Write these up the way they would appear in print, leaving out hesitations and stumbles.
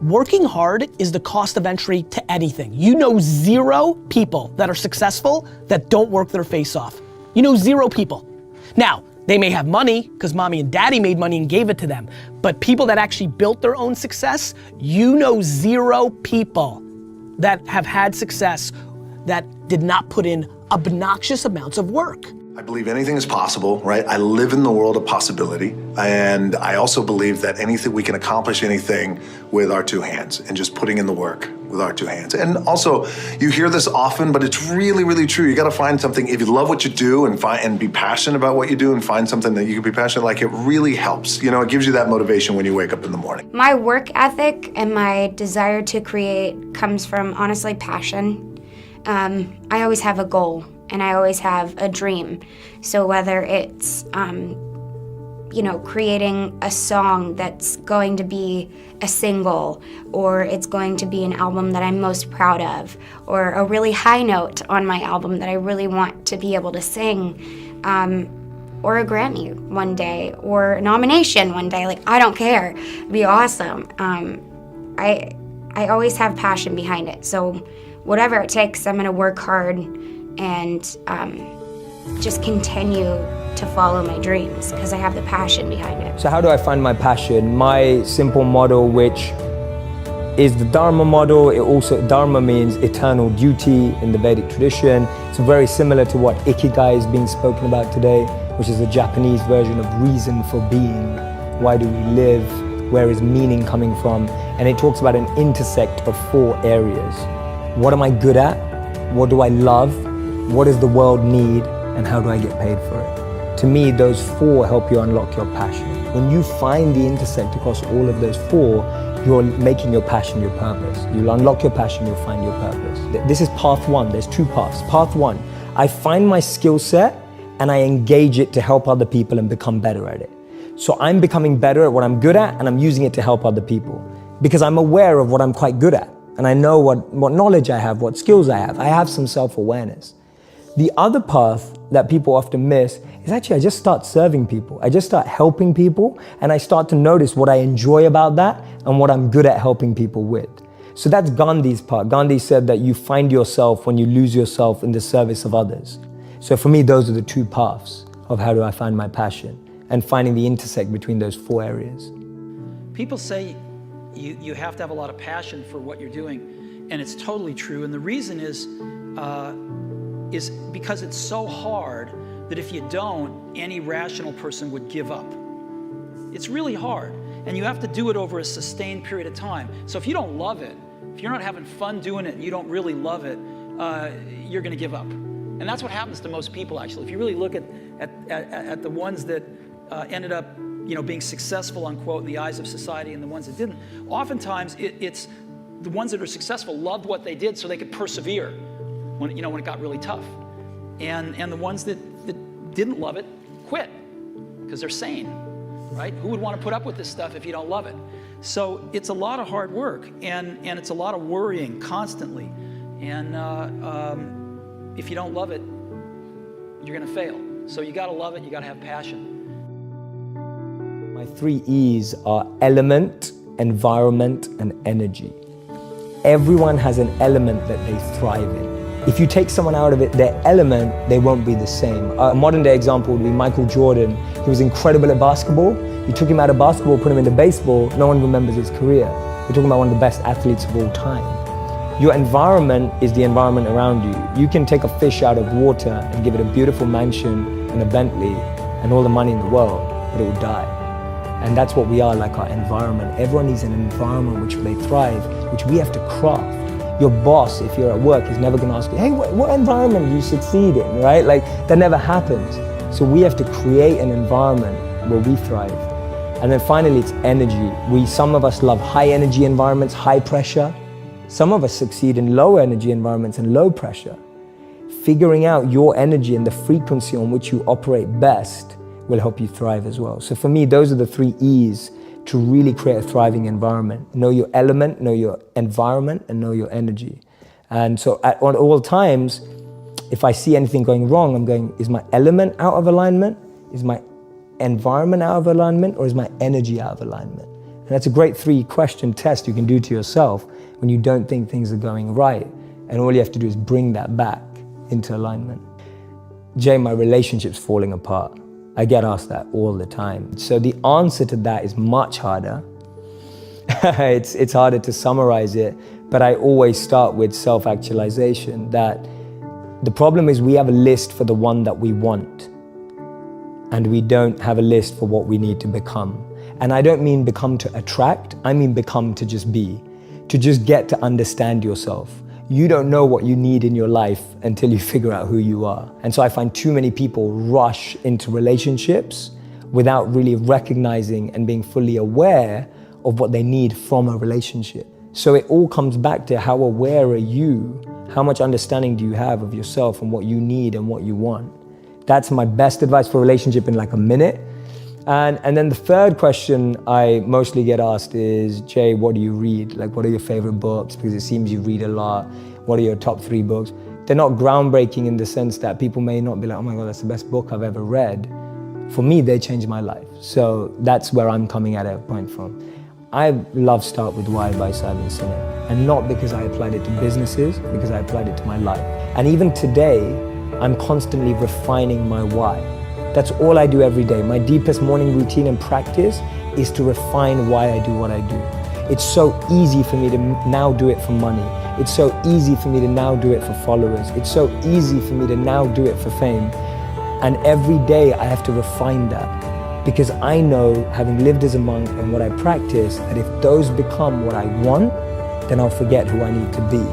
Working hard is the cost of entry to anything. You know 0 people that are successful that don't work their face off. You know 0 people. Now, they may have money because mommy and daddy made money and gave it to them, but people that actually built their own success, you know 0 people that have had success that did not put in obnoxious amounts of work. I believe anything is possible, right? I live in the world of possibility. And I also believe that we can accomplish anything with our 2 hands and just putting in the work with our 2 hands. And also, you hear this often, but it's really, really true. You gotta find something, if you love what you do and be passionate about what you do and find something that you can be passionate like, it really helps. You know, it gives you that motivation when you wake up in the morning. My work ethic and my desire to create comes from, honestly, passion. I always have a goal. And I always have a dream. So whether it's, creating a song that's going to be a single, or it's going to be an album that I'm most proud of, or a really high note on my album that I really want to be able to sing, or a Grammy one day, or a nomination one day, like, I don't care, it'd be awesome. I always have passion behind it. So whatever it takes, I'm gonna work hard and just continue to follow my dreams because I have the passion behind it. So how do I find my passion? My simple model, which is the Dharma model, Dharma means eternal duty in the Vedic tradition. It's very similar to what Ikigai is being spoken about today, which is the Japanese version of reason for being. Why do we live? Where is meaning coming from? And it talks about an intersect of 4 areas. What am I good at? What do I love? What does the world need, and how do I get paid for it? To me, those 4 help you unlock your passion. When you find the intersect across all of those 4, you're making your passion your purpose. You'll unlock your passion, you'll find your purpose. This is path 1, there's 2 paths. Path 1, I find my skill set and I engage it to help other people and become better at it. So I'm becoming better at what I'm good at and I'm using it to help other people because I'm aware of what I'm quite good at and I know what knowledge I have, what skills I have. I have some self-awareness. The other path that people often miss is actually I just start serving people. I just start helping people and I start to notice what I enjoy about that and what I'm good at helping people with. So that's Gandhi's part. Gandhi said that you find yourself when you lose yourself in the service of others. So for me, those are the 2 paths of how do I find my passion and finding the intersect between those 4 areas. People say you have to have a lot of passion for what you're doing, and it's totally true. And the reason is because it's so hard that if you don't, any rational person would give up. It's really hard, and you have to do it over a sustained period of time. So if you don't love it, if you're not having fun doing it and you don't really love it, you're gonna give up. And that's what happens to most people, actually. If you really look at the ones that ended up being successful, unquote, in the eyes of society and the ones that didn't, oftentimes it's the ones that are successful loved what they did so they could persevere when it got really tough. And the ones that didn't love it quit because they're sane, right? Who would want to put up with this stuff if you don't love it? So it's a lot of hard work and it's a lot of worrying constantly. And if you don't love it, you're gonna fail. So you gotta love it, you gotta have passion. My 3 E's are element, environment, and energy. Everyone has an element that they thrive in. If you take someone out of their element, they won't be the same. A modern day example would be Michael Jordan. He was incredible at basketball. You took him out of basketball, put him into baseball, no one remembers his career. You're talking about one of the best athletes of all time. Your environment is the environment around you. You can take a fish out of water and give it a beautiful mansion and a Bentley and all the money in the world, but it will die. And that's what we are, like our environment. Everyone needs an environment which they thrive, which we have to craft. Your boss, if you're at work, is never gonna ask you, hey, what environment do you succeed in, right? Like, that never happens. So we have to create an environment where we thrive. And then finally, it's energy. Some of us love high energy environments, high pressure. Some of us succeed in low energy environments and low pressure. Figuring out your energy and the frequency on which you operate best will help you thrive as well. So for me, those are the 3 E's to really create a thriving environment. Know your element, know your environment, and know your energy. And so at all times, if I see anything going wrong, I'm going, is my element out of alignment? Is my environment out of alignment? Or is my energy out of alignment? And that's a great 3-question test you can do to yourself when you don't think things are going right. And all you have to do is bring that back into alignment. Jay, my relationship's falling apart. I get asked that all the time. So the answer to that is much harder. It's harder to summarize it, but I always start with self-actualization, that the problem is we have a list for the one that we want, and we don't have a list for what we need to become. And I don't mean become to attract, I mean become to just be, to just get to understand yourself. You don't know what you need in your life until you figure out who you are. And so I find too many people rush into relationships without really recognizing and being fully aware of what they need from a relationship. So it all comes back to how aware are you? How much understanding do you have of yourself and what you need and what you want? That's my best advice for a relationship in like a minute. And then the third question I mostly get asked is, Jay, what do you read? Like, what are your favorite books? Because it seems you read a lot. What are your top 3 books? They're not groundbreaking in the sense that people may not be like, oh my God, that's the best book I've ever read. For me, they changed my life. So that's where I'm coming at a point from. I love Start With Why by Simon Sinek. And not because I applied it to businesses, because I applied it to my life. And even today, I'm constantly refining my why. That's all I do every day. My deepest morning routine and practice is to refine why I do what I do. It's so easy for me to now do it for money. It's so easy for me to now do it for followers. It's so easy for me to now do it for fame. And every day I have to refine that, because I know, having lived as a monk and what I practice, that if those become what I want, then I'll forget who I need to be.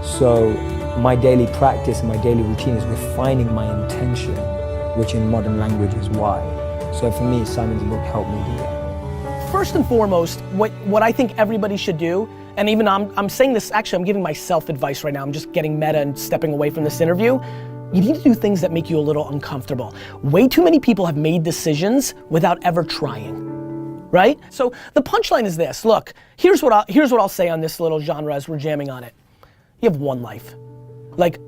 So my daily practice and my daily routine is refining my intention, which in modern language is why. So for me, Simon's book helped me do that. First and foremost, what I think everybody should do, and even I'm saying this, actually I'm giving myself advice right now, I'm just getting meta and stepping away from this interview. You need to do things that make you a little uncomfortable. Way too many people have made decisions without ever trying, right? So the punchline is this, look, here's what I'll say on this little genre as we're jamming on it. You have one life. Like,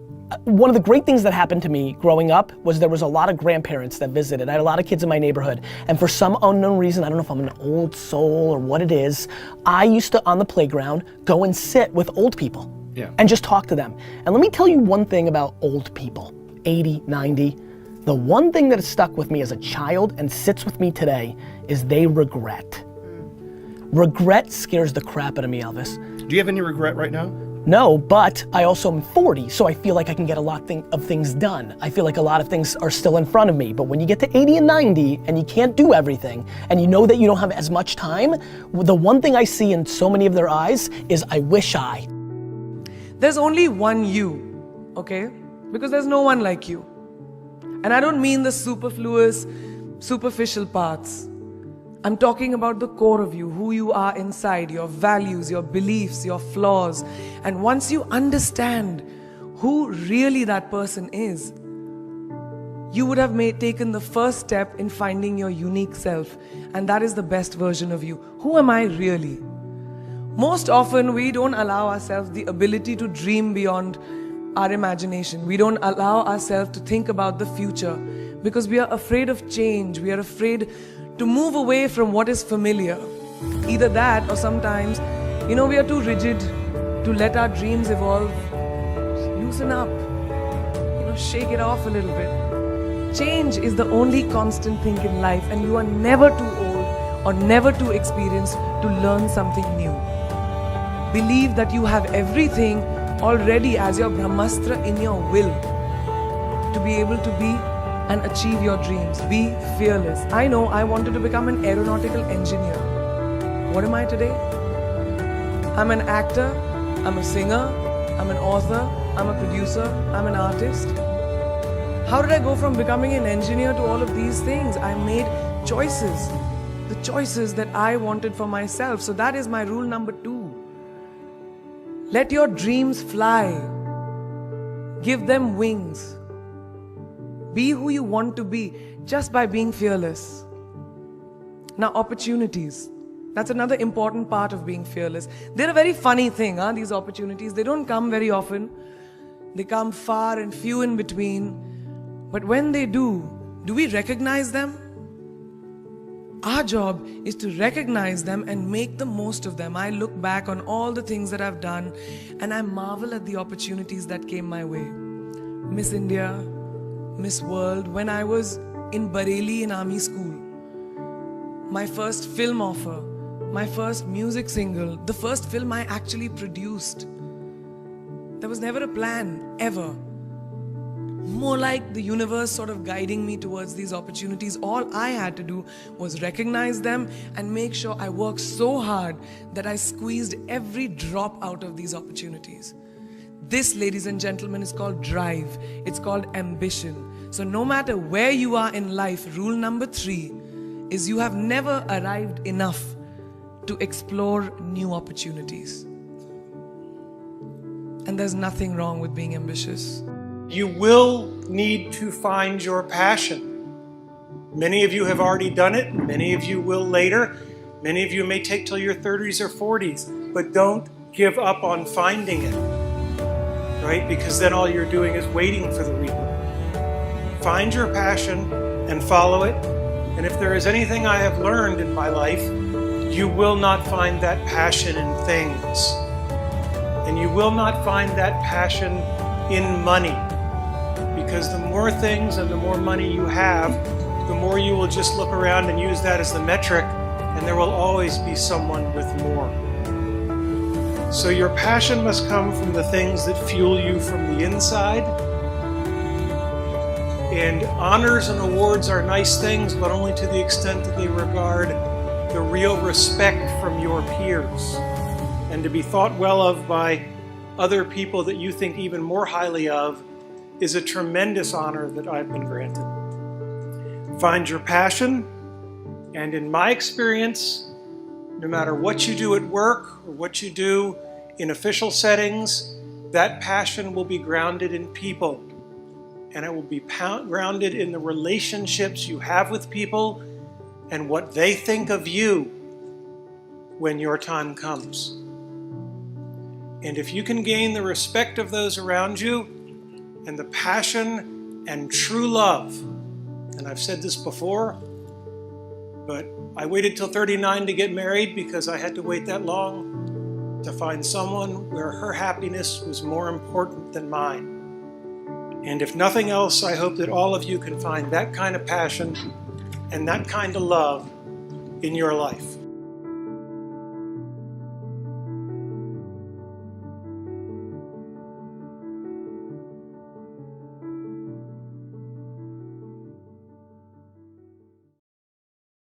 one of the great things that happened to me growing up was there was a lot of grandparents that visited. I had a lot of kids in my neighborhood. And for some unknown reason, I don't know if I'm an old soul or what it is, I used to, on the playground, go and sit with old people and just talk to them. And let me tell you one thing about old people, 80, 90. The one thing that has stuck with me as a child and sits with me today is they regret. Regret scares the crap out of me, Elvis. Do you have any regret right now? No, but I also am 40, so I feel like I can get a lot of things done. I feel like a lot of things are still in front of me, but when you get to 80 and 90 and you can't do everything, and you know that you don't have as much time, the one thing I see in so many of their eyes is, I wish I. There's only one you, okay? Because there's no one like you. And I don't mean the superfluous, superficial parts. I'm talking about the core of you, who you are inside, your values, your beliefs, your flaws. And once you understand who really that person is, you would have taken the first step in finding your unique self. And that is the best version of you. Who am I really? Most often, we don't allow ourselves the ability to dream beyond our imagination. We don't allow ourselves to think about the future because we are afraid of change. We are afraid to move away from what is familiar. Either that, or sometimes, we are too rigid to let our dreams evolve. Loosen up, shake it off a little bit. Change is the only constant thing in life, and you are never too old or never too experienced to learn something new. Believe that you have everything already as your Brahmastra in your will to be able to be and achieve your dreams. Be fearless. I know I wanted to become an aeronautical engineer. What am I today? I'm an actor, I'm a singer, I'm an author, I'm a producer, I'm an artist. How did I go from becoming an engineer to all of these things? I made choices. The choices that I wanted for myself. So that is my rule number 2. Let your dreams fly. Give them wings. Be who you want to be just by being fearless. Now, opportunities. That's another important part of being fearless. They're a very funny thing, these opportunities. They don't come very often. They come far and few in between. But when they do we recognize them? Our job is to recognize them and make the most of them. I look back on all the things that I've done and I marvel at the opportunities that came my way. Miss India, Miss World, when I was in Bareilly in army school. My first film offer, my first music single, the first film I actually produced. There was never a plan, ever. More like the universe sort of guiding me towards these opportunities. All I had to do was recognize them and make sure I worked so hard that I squeezed every drop out of these opportunities. This, ladies and gentlemen, is called drive. It's called ambition. So no matter where you are in life, rule number 3 is you have never arrived enough to explore new opportunities. And there's nothing wrong with being ambitious. You will need to find your passion. Many of you have already done it. Many of you will later. Many of you may take till your 30s or 40s. But don't give up on finding it, right? Because then all you're doing is waiting for the reaper. Find your passion and follow it. And if there is anything I have learned in my life, you will not find that passion in things. And you will not find that passion in money. Because the more things and the more money you have, the more you will just look around and use that as the metric, and there will always be someone with more. So your passion must come from the things that fuel you from the inside. And honors and awards are nice things, but only to the extent that they regard the real respect from your peers. And to be thought well of by other people that you think even more highly of is a tremendous honor that I've been granted. Find your passion, and in my experience, no matter what you do at work or what you do in official settings, that passion will be grounded in people, and it will be grounded in the relationships you have with people and what they think of you when your time comes. And if you can gain the respect of those around you and the passion and true love, and I've said this before, but I waited till 39 to get married because I had to wait that long to find someone where her happiness was more important than mine. And if nothing else, I hope that all of you can find that kind of passion and that kind of love in your life.